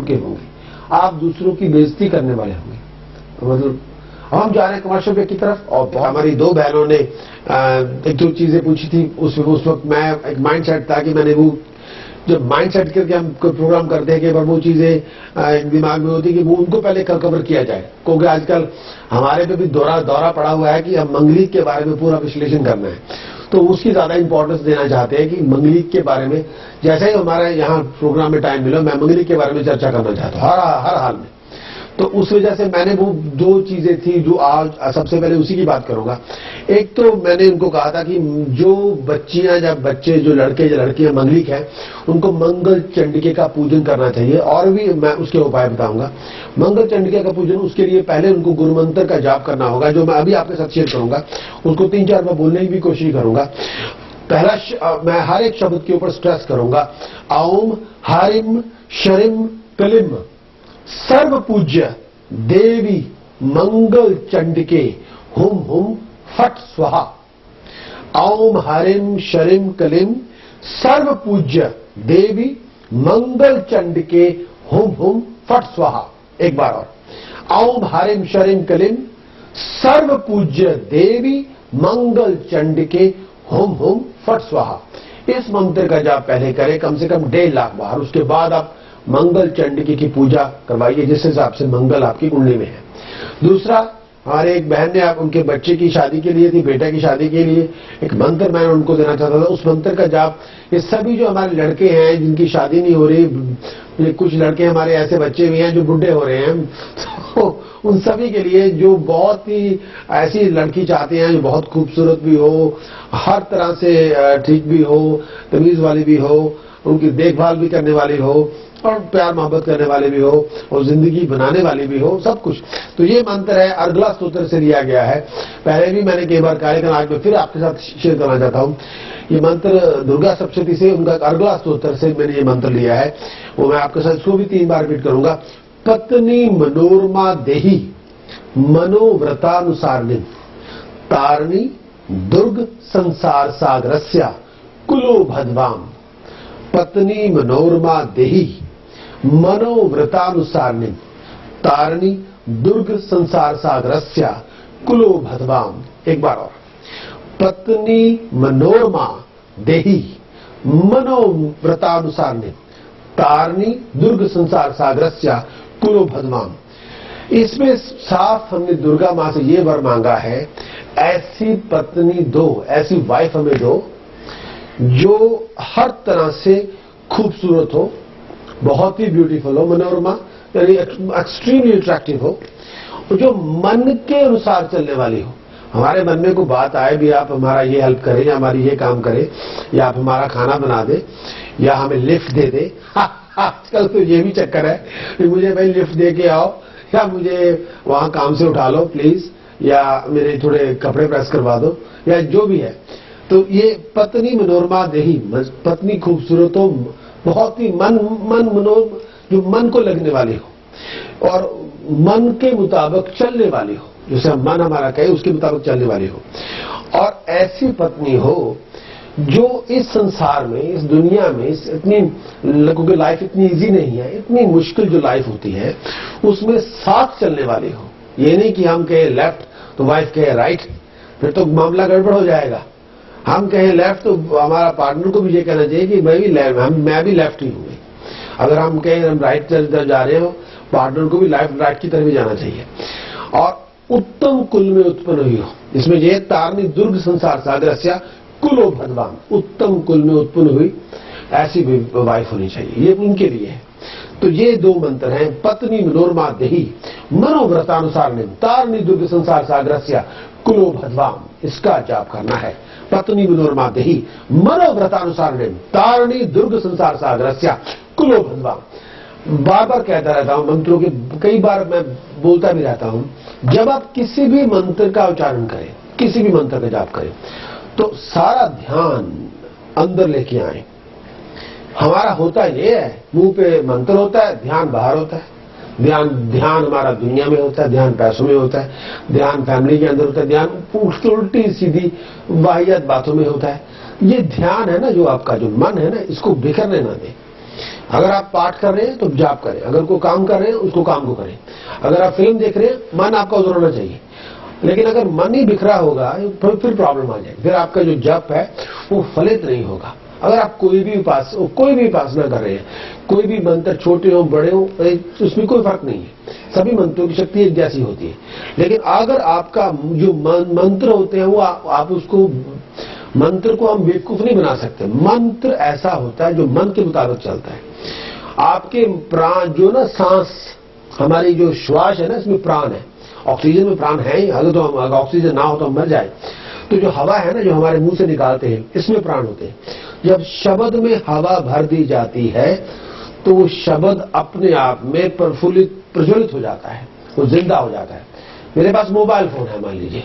के होंगे, आप दूसरों की बेइज्जती करने वाले होंगे। मतलब हम जा रहे हैं कमर्शियल ब्रेक की तरफ, और हमारी दो बहनों ने एक दो चीजें पूछी थी। उस वक्त मैं एक माइंड सेट था कि मैंने वो जब माइंड सेट करके हम कोई प्रोग्राम करते हैं कि बार वो चीजें दिमाग में होती कि वो उनको पहले कवर किया जाए, क्योंकि आजकल हमारे पे भी दौरा पड़ा हुआ है कि हम मंगलीक के बारे में पूरा विश्लेषण करना है, तो उसकी ज्यादा इंपॉर्टेंस देना चाहते हैं कि मंगलीक के बारे में जैसे ही हमारे यहाँ प्रोग्राम में टाइम मिला, मैं मंगलीक के बारे में चर्चा करना चाहता हूँ हर हाल में। तो उस वजह से मैंने वो दो चीजें थी जो आज सबसे पहले उसी की बात करूंगा। एक तो मैंने उनको कहा था कि जो बच्चियां या बच्चे जो लड़के या लड़कियां मंगलिक हैं उनको मंगल चंडिके का पूजन करना चाहिए, और भी मैं उसके उपाय बताऊंगा। मंगल चंडिके का पूजन, उसके लिए पहले उनको गुरु मंत्र का जाप करना होगा, जो मैं अभी आपके साथ शेयर करूंगा। उसको 3-4 बार बोलने की भी कोशिश करूंगा। पहला मैं हर एक शब्द के ऊपर स्ट्रेस करूंगा, ओम हरिम शरिम कलिम सर्व पूज्य देवी मंगल चंडिके हुम हुम फट स्वाहा। ओम हरिम शरिम कलिम सर्व पूज्य देवी मंगल चंडिके हुम हुम फट स्वाहा। एक बार और, ओम हरिम शरिम कलिम सर्व पूज्य देवी मंगल चंडिके हुम हुम फट स्वाहा। इस मंत्र का जाप पहले करें कम से कम 1.5 लाख बार। उसके बाद आप मंगल चंडिके की पूजा करवाइए जिस हिसाब से मंगल आपकी कुंडली में है। दूसरा, हमारे एक बहन ने आप उनके बच्चे की शादी के लिए थी, बेटा की शादी के लिए एक मंत्र मैं उनको देना चाहता था। उस मंत्र का जाप ये सभी जो हमारे लड़के हैं जिनकी शादी नहीं हो रही, कुछ लड़के हमारे ऐसे बच्चे भी हैं जो बुढ़े हो रहे हैं, तो उन सभी के लिए जो बहुत ही ऐसी लड़की चाहते हैं जो बहुत खूबसूरत भी हो, हर तरह से ठीक भी हो, तमीज वाली भी हो, उनकी देखभाल भी करने वाली हो, और प्यार मोहब्बत करने वाले भी हो, और जिंदगी बनाने वाली भी हो, सब कुछ। तो ये मंत्र है, अर्गला स्तोत्र से लिया गया है। पहले भी मैंने कई बार कहा, लेकिन आज मैं फिर आपके साथ शेयर करना चाहता हूं। ये मंत्र दुर्गा सप्तशती से, उनका अर्गला स्तोत्र से मैंने ये मंत्र लिया है। वो मैं आपके साथ इसको भी 3 बार रिपीट करूंगा। पत्नी मनोरमा देही मनोव्रतानुसारिणी तारणी दुर्ग संसार सागरस्या कुलो भद्वाम। पत्नी मनोरमा देही मनोव्रतानुसारिणी तारणी दुर्ग संसार सागरस्या कुलो भद्वाम। एक बार और, पत्नी मनोरमा देही मनोव्रतानुसारिणी तारणी दुर्ग संसार सागरस्या कुलो भद्वाम। इसमें साफ हमने दुर्गा मां से ये वर मांगा है, ऐसी पत्नी दो, ऐसी वाइफ हमें दो जो हर तरह से खूबसूरत हो, बहुत ही ब्यूटीफुल हो, मनोरमा यानी एक्सट्रीमली अट्रैक्टिव हो, और जो मन के अनुसार चलने वाली हो। हमारे मन में कोई बात आए भी, आप हमारा ये हेल्प करें या हमारी ये काम करें, या आप हमारा खाना बना दे, या हमें लिफ्ट दे दे। आजकल तो ये भी चक्कर है कि मुझे भाई लिफ्ट दे के आओ, या मुझे वहां काम से उठा लो प्लीज, या मेरे थोड़े कपड़े प्रेस करवा दो, या जो भी है। तो ये पत्नी मनोरमा देही, पत्नी खूबसूरत हो, बहुत ही जो मन को लगने वाली हो, और मन के मुताबिक चलने वाली हो, जैसे मन हमारा कहे उसके मुताबिक चलने वाली हो। और ऐसी पत्नी हो जो इस संसार में, इस दुनिया में, इतनी लोगों की लाइफ इतनी इजी नहीं है, इतनी मुश्किल जो लाइफ होती है उसमें साथ चलने वाली हो। ये नहीं कि हम कहे लेफ्ट तो वाइफ कहे राइट, फिर तो मामला गड़बड़ हो जाएगा। हम कहें लेफ्ट तो हमारा पार्टनर को भी ये कहना चाहिए कि मैं भी लेफ्ट ही हूं। अगर हम कहें हम राइट तरफ जा रहे हो, पार्टनर को भी राइट की तरफ ही जाना चाहिए। और उत्तम कुल में उत्पन्न हुई हो, इसमें यह तारणी दुर्ग संसार सागरस्या कुलो भगवान, उत्तम कुल में उत्पन्न हुई ऐसी भी वाइफ होनी चाहिए, ये उनके लिए है। तो ये 2 मंत्र हैं, पत्नी मनोरमा देही मनोव्रतानुसारिणी तारणी दुर्ग संसार सागरस्या कुलो भगवान। इसका जाप करना है, पत्नी मनोरमा देही मनोव्रतानुसारिणी तारणी दुर्ग संसार सागरस्या कुलो भगवान। बार बार कहता रहता हूं मंत्रों के, कई बार मैं बोलता भी रहता हूं। जब आप किसी भी मंत्र का उच्चारण करें, किसी भी मंत्र का जाप करें, तो सारा ध्यान अंदर लेके आए। हमारा होता ये है, मुंह पे मंत्र होता है, ध्यान बाहर होता है। ध्यान हमारा दुनिया में होता है, ध्यान पैसों में होता है, ध्यान फैमिली के अंदर होता है, ध्यान उल्टी सीधी वाहियात बातों में होता है। ये ध्यान है ना, जो आपका जो मन है ना, इसको बिखरने ना दे। अगर आप पाठ कर रहे हैं तो जाप करें, अगर कोई काम कर रहे हैं उसको काम को करें, अगर आप फिल्म देख रहे हैं मन आपका उधर होना चाहिए। लेकिन अगर मन ही बिखरा होगा तो फिर प्रॉब्लम आ जाएगी, फिर आपका जो जप है वो फलित नहीं होगा। अगर आप कोई भी उपासना कर रहे हैं, कोई भी मंत्र छोटे हो बड़े हो, उसमें कोई फर्क नहीं है, सभी मंत्रों की शक्ति एक जैसी होती है। लेकिन अगर आपका जो मंत्र होते हैं वो आप उसको मंत्र को हम बेवकूफ नहीं बना सकते। मंत्र ऐसा होता है जो मन के मुताबिक चलता है। आपके प्राण जो ना सांस, हमारी जो श्वास है ना, इसमें प्राण है, ऑक्सीजन में प्राण है ही। अगर ऑक्सीजन ना हो तो हम मर जाए। तो जो हवा है ना, जो हमारे मुंह से निकालते हैं, इसमें प्राण होते हैं। जब शब्द में हवा भर दी जाती है तो वो शब्द अपने आप में प्रज्वलित हो जाता है, वो जिंदा हो जाता है। मेरे पास मोबाइल फोन है मान लीजिए,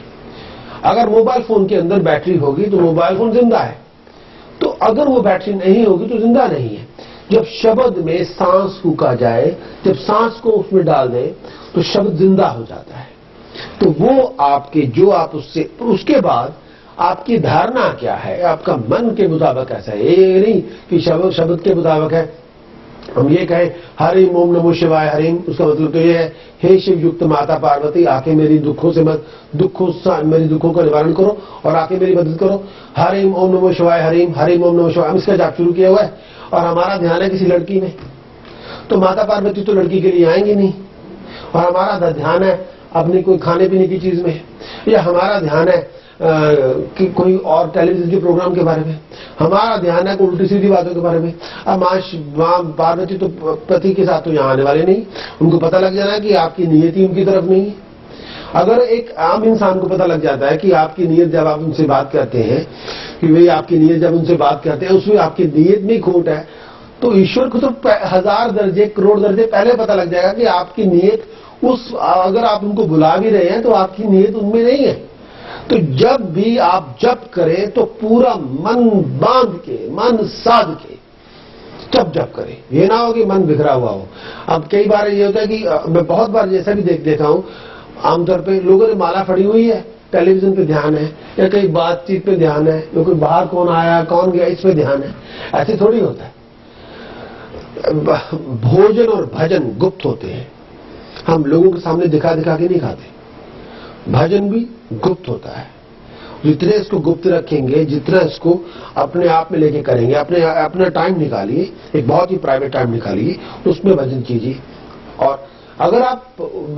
अगर मोबाइल फोन के अंदर बैटरी होगी तो मोबाइल फोन जिंदा है, तो अगर वो बैटरी नहीं होगी तो जिंदा नहीं है। जब शब्द में सांस फूका जाए, जब सांस को उसमें डाल दें तो शब्द जिंदा हो जाता है। तो वो आपके जो आप उसके बाद आपकी धारणा क्या है, आपका मन के मुताबिक ऐसा है। ये नहीं कि शब्द के मुताबिक है। हम ये कहें हरिम ओम नमो शिवाय हरिम, उसका मतलब तो ये है हे शिव युक्त माता पार्वती, आके मेरी मेरी दुखों का निवारण करो और आके मेरी मदद करो। हरिम ओम नमो शिवाय हरिम, हरिम ओम नमो शिवाय। हम इसका जाप शुरू किया हुआ है और हमारा ध्यान है किसी लड़की में, तो माता पार्वती तो लड़की के लिए आएंगे नहीं। और हमारा ध्यान है अपनी कोई खाने पीने की चीज में, या हमारा ध्यान है कि कोई और टेलीविजन के प्रोग्राम के बारे में, हमारा ध्यान है कोई उल्टी सीधी बातों के बारे में। अब मां पार्वती तो पति के साथ तो यहाँ आने वाले नहीं, उनको पता लग जाना है कि आपकी नियति उनकी तरफ नहीं है। अगर एक आम इंसान को पता लग जाता है कि आपकी नियत जब आप उनसे बात करते हैं, कि भाई आपकी नियत जब उनसे बात करते हैं उसमें आपकी नियत में खोट है, तो ईश्वर को तो 1000 दर्जे करोड़ दर्जे पहले पता लग जाएगा कि आपकी नियत अगर आप उनको बुला भी रहे हैं तो आपकी नियत उनमें नहीं है। तो जब भी आप जप करें तो पूरा मन बांध के, मन साध के जप करें। ये ना हो कि मन बिखरा हुआ हो। अब कई बार ये होता है कि मैं बहुत बार जैसा भी देखा हूं, आमतौर पे लोगों ने माला फड़ी हुई है, टेलीविजन पे ध्यान है, या कहीं बातचीत पे ध्यान है, या कोई बाहर कौन आया कौन गया इस पे ध्यान है। ऐसे थोड़ी होता है। भोजन और भजन गुप्त होते हैं, हम लोगों के सामने दिखा के नहीं खाते। भजन भी गुप्त होता है। जितने इसको गुप्त रखेंगे, जितना इसको अपने आप में लेके करेंगे, अपना टाइम निकालिए, एक बहुत ही प्राइवेट टाइम निकालिए, उसमें भजन कीजिए। और अगर आप,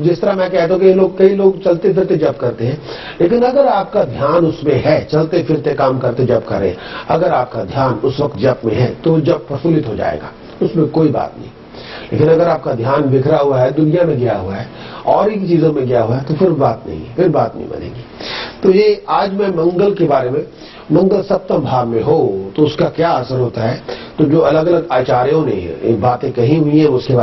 जिस तरह मैं कहता हूं कि कई लोग चलते फिरते जप करते हैं, लेकिन अगर आपका ध्यान उसमें है, चलते फिरते काम करते जप करें, अगर आपका ध्यान उस वक्त जप में है तो जप प्रफुल्लित हो जाएगा, उसमें कोई बात नहीं। लेकिन अगर आपका ध्यान बिखरा हुआ है, दुनिया में गया हुआ है, और ही चीजों में गया हुआ है, तो फिर बात नहीं है, फिर बात नहीं बनेगी। तो ये आज मैं मंगल के बारे में, मंगल सप्तम भाव में हो तो उसका क्या असर होता है, तो जो अलग अलग आचार्यों ने बातें कही हुई हैं उसके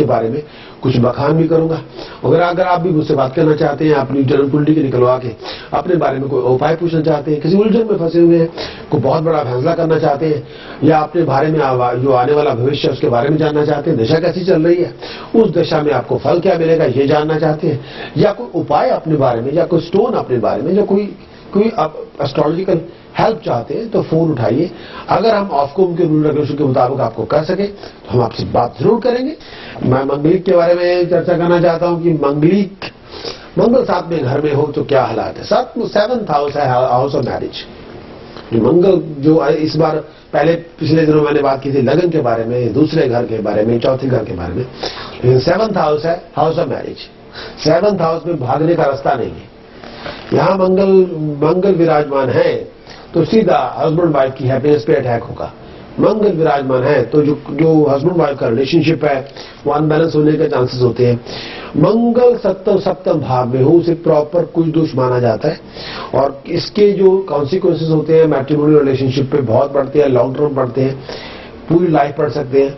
बारे में कुछ बखान भी करूंगा। अगर आप भी मुझसे बात करना चाहते हैं, अपनी जन्म कुंडली के निकलवा के अपने बारे में कोई उपाय पूछना चाहते हैं, किसी उलझन में फंसे हुए हैं, कोई बहुत बड़ा फैसला करना चाहते हैं, या अपने बारे में जो आने वाला भविष्य उसके बारे में जानना चाहते हैं, दशा कैसी चल रही है, उस दशा में आपको फल क्या मिलेगा ये जानना चाहते हैं, या कोई उपाय अपने बारे में, या कोई स्टोन अपने बारे में, या कोई एस्ट्रोलॉजिकल हेल्प चाहते हैं, तो फोन उठाइए। अगर हम ऑफकोम के रूल रेगुलेशन के मुताबिक आपको कर सके तो हम आपसे बात जरूर करेंगे। मैं मंगलिक के बारे में चर्चा करना चाहता हूं कि मंगल 7वें घर में हो तो क्या हालात है। 7th हाउस है हाउस ऑफ मैरिज। मंगल जो इस बार पिछले दिनों मैंने बात की थी लगन के बारे में, दूसरे घर के बारे में, चौथे घर के बारे में, लेकिन 7th हाउस है house of marriage. 7th house में भागने का रास्ता नहीं है। यहां मंगल विराजमान है तो सीधा हस्बैंड वाइफ की हैप्पीनेस पे अटैक होगा। मंगल विराजमान है तो जो हस्बैंड वाइफ का रिलेशनशिप है वो अनबैलेंस होने के चांसेस होते हैं। मंगल सप्तम भाव में हो उसे प्रॉपर कुछ दोष माना जाता है, और इसके जो कॉन्सिक्वेंसेस होते हैं मैट्रिमोनियल रिलेशनशिप पे बहुत बढ़ते हैं, लॉन्ग टर्म बढ़ते हैं, पूरी लाइफ पढ़ सकते हैं।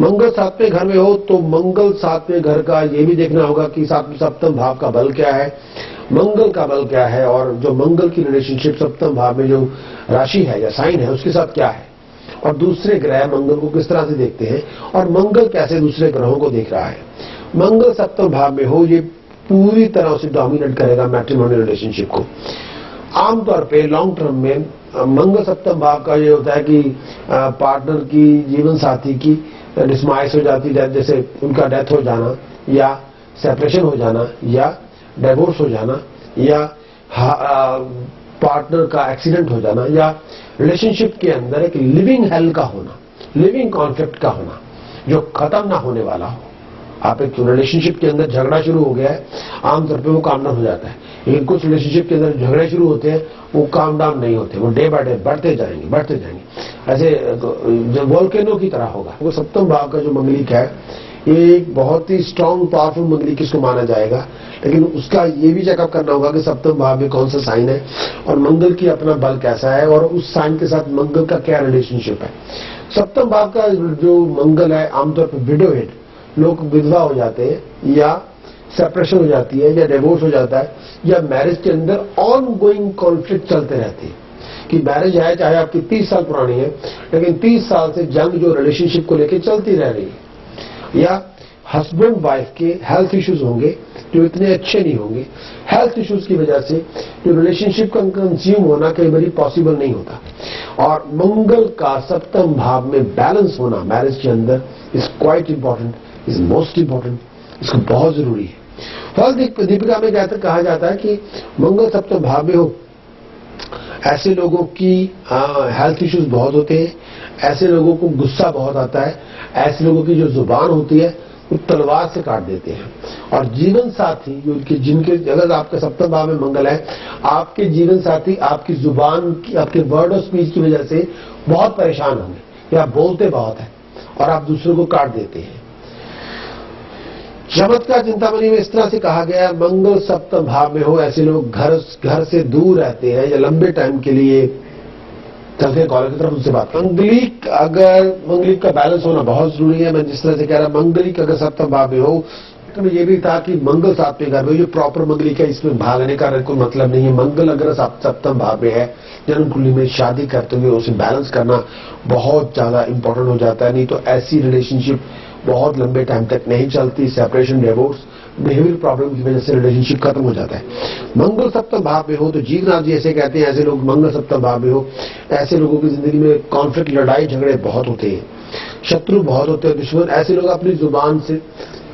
मंगल 7वें घर में हो तो मंगल 7वें घर का ये भी देखना होगा कि सप्तम भाव का बल क्या है, मंगल का बल क्या है, और जो मंगल की रिलेशनशिप सप्तम भाव में जो राशि है या साइन है उसके साथ क्या है, और दूसरे ग्रह मंगल को किस तरह से देखते हैं, और मंगल कैसे दूसरे ग्रहों को देख रहा है। मंगल सप्तम भाव में हो ये पूरी तरह से डोमिनेट करेगा मैट्रिमोनियल रिलेशनशिप को। आमतौर पे लॉन्ग टर्म में मंगल सप्तम भाव का ये होता है कि पार्टनर की, जीवन साथी की डिसमाइस हो जाती है, जैसे उनका डेथ हो जाना या सेपरेशन हो जाना या डिवोर्स हो जाना या पार्टनर का एक्सीडेंट हो जाना या रिलेशनशिप के अंदर एक लिविंग हेल का होना, लिविंग कॉन्फ्लिक्ट का होना जो खत्म ना होने वाला हो। आप एक रिलेशनशिप के अंदर झगड़ा शुरू हो गया है, आमतौर पे वो काम डाउन हो जाता है, लेकिन कुछ रिलेशनशिप के अंदर झगड़े शुरू होते हैं वो काम डाउन नहीं होते, वो डे बाय डे बढ़ते जाएंगे। ऐसे जो वोल्केनो की तरह होगा। वो सप्तम भाव का जो मंगलिक है ये एक बहुत ही स्ट्रांग पावरफुल मंगलिक इसको माना जाएगा, लेकिन उसका ये भी चेकअप करना होगा कि सप्तम भाव में कौन सा साइन है और मंगल की अपना बल कैसा है और उस साइन के साथ मंगल का क्या रिलेशनशिप है। सप्तम भाव का जो मंगल है आमतौर पर विडोएड, लोग विधवा हो जाते हैं या सेपरेशन हो जाती है या डिवोर्स हो जाता है या मैरिज के अंदर ऑन गोइंग कॉन्फ्लिक्ट चलते रहते हैं कि मैरिज है चाहे आपकी 30 साल पुरानी है, लेकिन 30 साल से जंग जो रिलेशनशिप को लेकर चलती रह रही है, या हस्बैंड वाइफ के हेल्थ इश्यूज होंगे जो इतने अच्छे नहीं होंगे। हेल्थ इश्यूज की वजह से जो रिलेशनशिप का कंज्यूम होना कई बार पॉसिबल नहीं होता, और मंगल का सप्तम भाव में बैलेंस होना मैरिज के अंदर is quite important, is most important, इसको बहुत जरूरी है। फल दीपिका में कहा जाता है कि मंगल सप्तम भाव में हो ऐसे लोगों की हेल्थ इश्यूज बहुत होते हैं, ऐसे लोगों को गुस्सा बहुत आता है, ऐसे लोगों की जो जुबान होती है वो तलवार से काट देते हैं, और जीवन साथी जिनके अगर आपके सप्तम भाव में मंगल है, आपके जीवन साथी आपकी जुबान की, आपके वर्ड ऑफ स्पीच की वजह से बहुत परेशान होंगे या बोलते बहुत है और आप दूसरों को काट देते हैं। चमत्कार चिंतामणि में इस तरह से कहा गया, मंगल सप्तम भाव में हो ऐसे लोग घर से दूर रहते हैं या लंबे टाइम के लिए चलते हैं कॉलेज की तरफ, उनसे बात। मंगलिक का बैलेंस होना बहुत जरूरी है। मैं जिस तरह से कह रहा मंगलिक अगर सप्तम भाव में हो, तो ये भी था कि मंगल सातवें घर में, जो प्रॉपर मंगलिक है इसमें भाग लेने का कोई मतलब नहीं है। मंगल अगर सप्तम भाव में है, जन्म कुंडली में शादी करते हुए उसे बैलेंस करना बहुत ज्यादा इंपॉर्टेंट हो जाता है, नहीं तो ऐसी रिलेशनशिप बहुत लंबे टाइम तक नहीं चलती। सेपरेशन, डिवोर्स, बिहेवियर प्रॉब्लम की वजह से रिलेशनशिप खत्म हो जाता है। मंगल सप्तम भाव में हो तो जीवनाथ जी ऐसे कहते हैं, ऐसे लोग मंगल सप्तम भाव में हो ऐसे लोगों की जिंदगी में कॉन्फ्लिक्ट, लड़ाई झगड़े बहुत होते हैं, शत्रु बहुत होते हैं, दुश्मन। ऐसे लोग अपनी जुबान से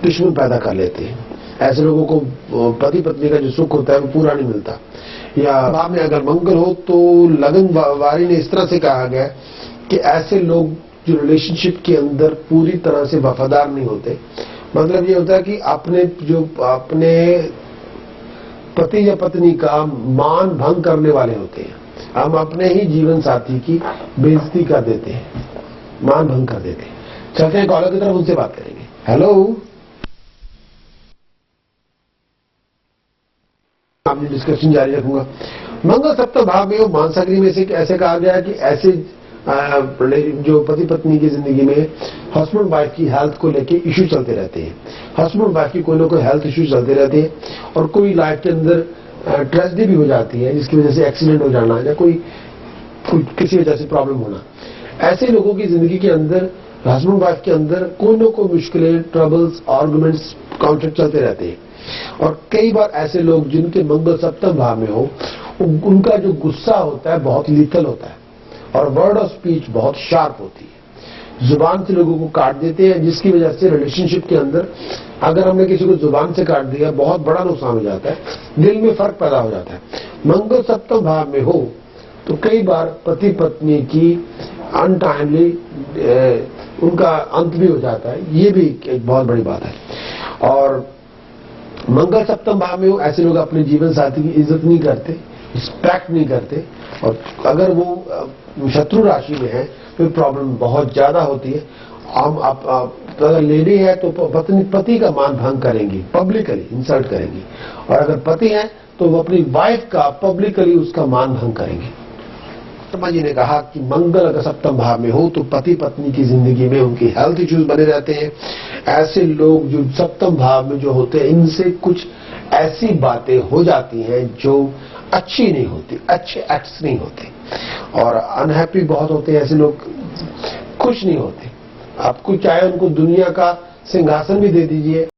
दुश्मन पैदा कर लेते हैं। ऐसे लोगों को पति पत्नी का जो सुख होता है वो पूरा नहीं मिलता। या भाव में अगर मंगल हो तो लगन वारी ने इस तरह से कहा गया कि ऐसे लोग जो रिलेशनशिप के अंदर पूरी तरह से वफादार नहीं होते। मतलब ये होता है कि अपने पति या पत्नी का मान भंग करने वाले होते हैं। हम अपने ही जीवन साथी की बेइज्जती कर देते हैं, मान भंग कर देते हैं। चलते हैं कॉलर की तरफ, उनसे बात करेंगे। हेलो, आपने डिस्कशन जारी रखूंगा। मंगल सप्तम भाव में मानसागरी में से ऐसे कहा गया है कि ऐसे जो पति पत्नी की जिंदगी में हस्बैंड वाइफ की हेल्थ को लेके इश्यू चलते रहते हैं। हस्बैंड वाइफ की कोई ना कोई हेल्थ इश्यू चलते रहते हैं, और कोई लाइफ के अंदर ट्रेजेडी भी हो जाती है जिसकी वजह से एक्सीडेंट हो जाना या कोई किसी वजह से प्रॉब्लम होना। ऐसे लोगों की जिंदगी के अंदर हस्बैंड वाइफ के अंदर कोई ना कोई मुश्किलें, ट्रबल्स, आर्गुमेंट्स, कॉन्फ्लिक्ट चलते रहते हैं। और कई बार ऐसे लोग जिनके मंगल सप्तम भाव में हो, उनका जो गुस्सा होता है बहुत लीथल होता है और वर्ड ऑफ स्पीच बहुत शार्प होती है। जुबान से लोगों को काट देते हैं, जिसकी वजह से रिलेशनशिप के अंदर अगर हमने किसी को जुबान से काट दिया बहुत बड़ा नुकसान हो जाता है, दिल में फर्क पैदा हो जाता है। मंगल सप्तम भाव में हो तो कई बार पति पत्नी की अनटाइमली उनका अंत भी हो जाता है, ये भी एक बहुत बड़ी बात है। और मंगल सप्तम भाव में हो ऐसे लोग अपने जीवन साथी की इज्जत नहीं करते, रिस्पेक्ट नहीं करते, और अगर वो शत्रु राशि में है तो प्रॉब्लम बहुत ज्यादा होती है। हम अगर लेडी है तो पति का मान भंग करेंगी, पब्लिकली इंसल्ट करेंगी, और अगर पति है तो वो अपनी वाइफ का पब्लिकली उसका मान भंग करेंगे। शर्मा जी ने कहा कि मंगल अगर सप्तम भाव में हो तो पति पत्नी की जिंदगी में उनकी हेल्थ इश्यूज बने रहते हैं। ऐसे लोग जो सप्तम भाव में जो होते हैं, इनसे कुछ ऐसी बातें हो जाती हैं जो अच्छी नहीं होती, अच्छे एक्ट्स नहीं होते, और अनहैप्पी बहुत होते हैं। ऐसे लोग खुश नहीं होते। आपको चाहे उनको दुनिया का सिंहासन भी दे दीजिए,